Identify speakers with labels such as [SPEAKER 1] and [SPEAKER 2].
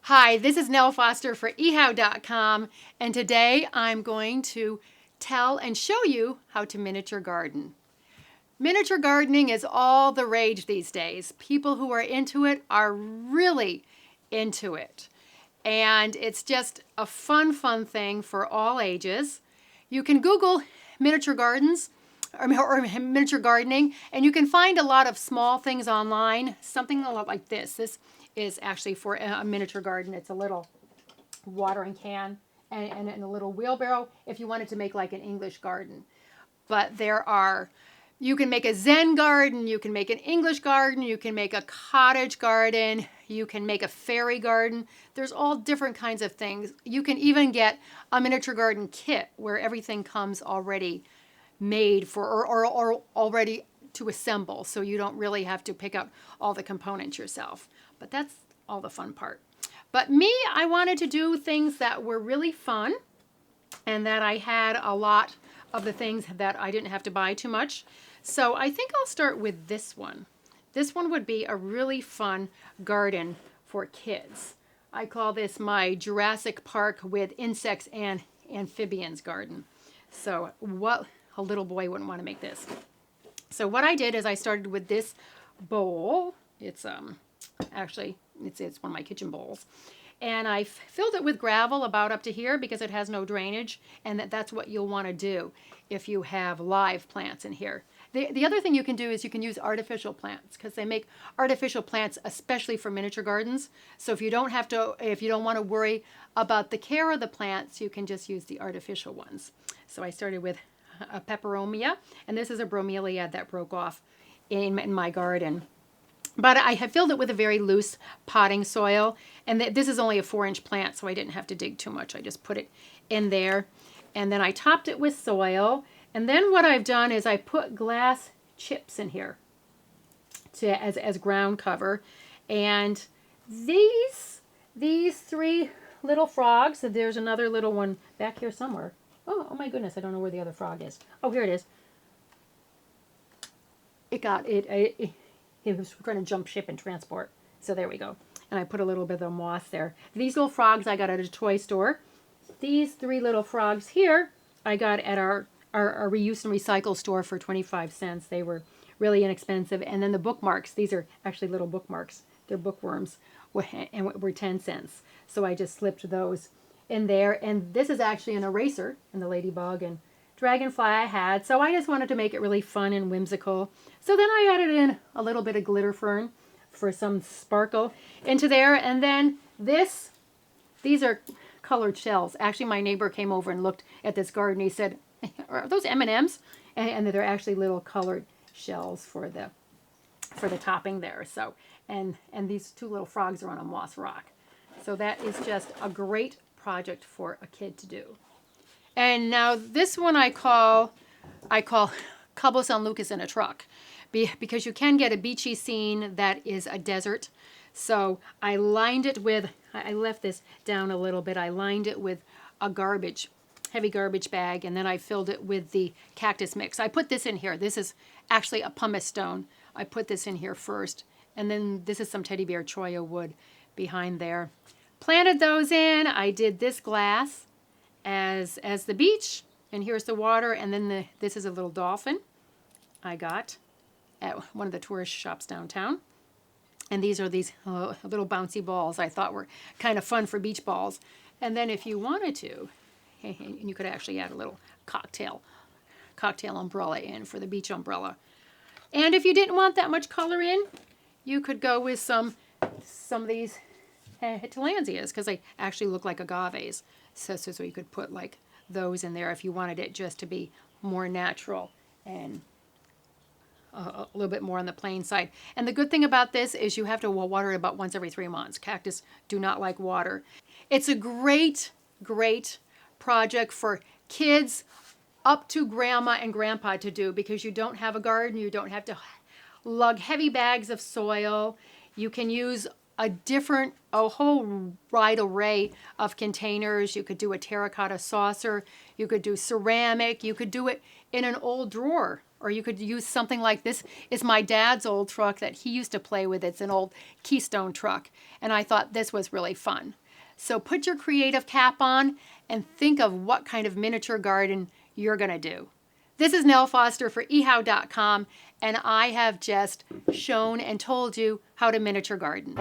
[SPEAKER 1] Hi, this is Nell Foster for ehow.com, and today I'm going to tell and show you how to miniature garden. Miniature gardening is all the rage these days. People who are into it are really into it. And it's just a fun thing for all ages. You can Google miniature gardens or miniature gardening, and you can find a lot of small things online, something a lot like this. This is actually for a miniature garden. It's a little watering can and a little wheelbarrow if you wanted to make like an English garden. But you can make a Zen garden, you can make an English garden, you can make a cottage garden, you can make a fairy garden. There's all different kinds of things. You can even get a miniature garden kit where everything comes already made for or already to assemble, so you don't really have to pick out all the components yourself. But that's all the fun part. But me, I wanted to do things that were really fun and that I had a lot of the things that I didn't have to buy too much. So I think I'll start with this one. This one would be a really fun garden for kids. I call this my Jurassic Park with insects and amphibians garden. So what a little boy wouldn't want to make this. So what I did is I started with this bowl. It's actually it's one of my kitchen bowls. And I filled it with gravel about up to here because it has no drainage, and that's what you'll want to do if you have live plants in here. The other thing you can do is you can use artificial plants because they make artificial plants especially for miniature gardens. So if you don't want to worry about the care of the plants, you can just use the artificial ones. So I started with a peperomia, and this is a bromelia that broke off in my garden. But I have filled it with a very loose potting soil, and this is only a 4-inch plant, so I didn't have to dig too much. I just put it in there, and then I topped it with soil. And then what I've done is I put glass chips in here as ground cover. And these 3 little frogs, there's another little one back here somewhere. Oh my goodness, I don't know where the other frog is. Oh, here it is. He was trying to jump ship and transport. So there we go. And I put a little bit of moss there. These little frogs I got at a toy store. These 3 little frogs here I got at our reuse and recycle store for 25 cents. They were really inexpensive. And then the bookmarks, these are actually little bookmarks. They're bookworms and were 10 cents. So I just slipped those in there. And this is actually an eraser, and the ladybug and dragonfly I had. So I just wanted to make it really fun and whimsical. So then I added in a little bit of glitter fern for some sparkle into there. And then these are colored shells. Actually, my neighbor came over and looked at this garden. He said, "Are those M&Ms?" And they're actually little colored shells for the topping there. So and these 2 little frogs are on a moss rock. So that is just a great project for a kid to do. And now this one I call Cabo San Lucas in a truck, because you can get a beachy scene that is a desert. So I lined it with, I left this down a little bit. I lined it with a heavy garbage bag, and then I filled it with the cactus mix. I put this in here. This is actually a pumice stone. I put this in here first, and then this is some teddy bear cholla wood behind there. Planted those in. I did this glass as the beach, and here's the water, and then this is a little dolphin I got at one of the tourist shops downtown. And these are these little bouncy balls I thought were kind of fun for beach balls. And then if you wanted to, and you could actually add a little cocktail umbrella in for the beach umbrella. And if you didn't want that much color in, you could go with some of these tillandsias, because they actually look like agaves. So you could put like those in there if you wanted it just to be more natural and a little bit more on the plain side. And the good thing about this is you have to water it about once every 3 months. Cactus do not like water. It's a great project for kids up to grandma and grandpa to do, because you don't have a garden. You don't have to lug heavy bags of soil. You can use a whole wide array of containers. You could do a terracotta saucer. You could do ceramic. You could do it in an old drawer Or you could use something like this. It's my dad's old truck that he used to play with. It's an old Keystone truck. And I thought this was really fun. So put your creative cap on and think of what kind of miniature garden you're going to do. This is Nell Foster for ehow.com, and I have just shown and told you how to miniature garden.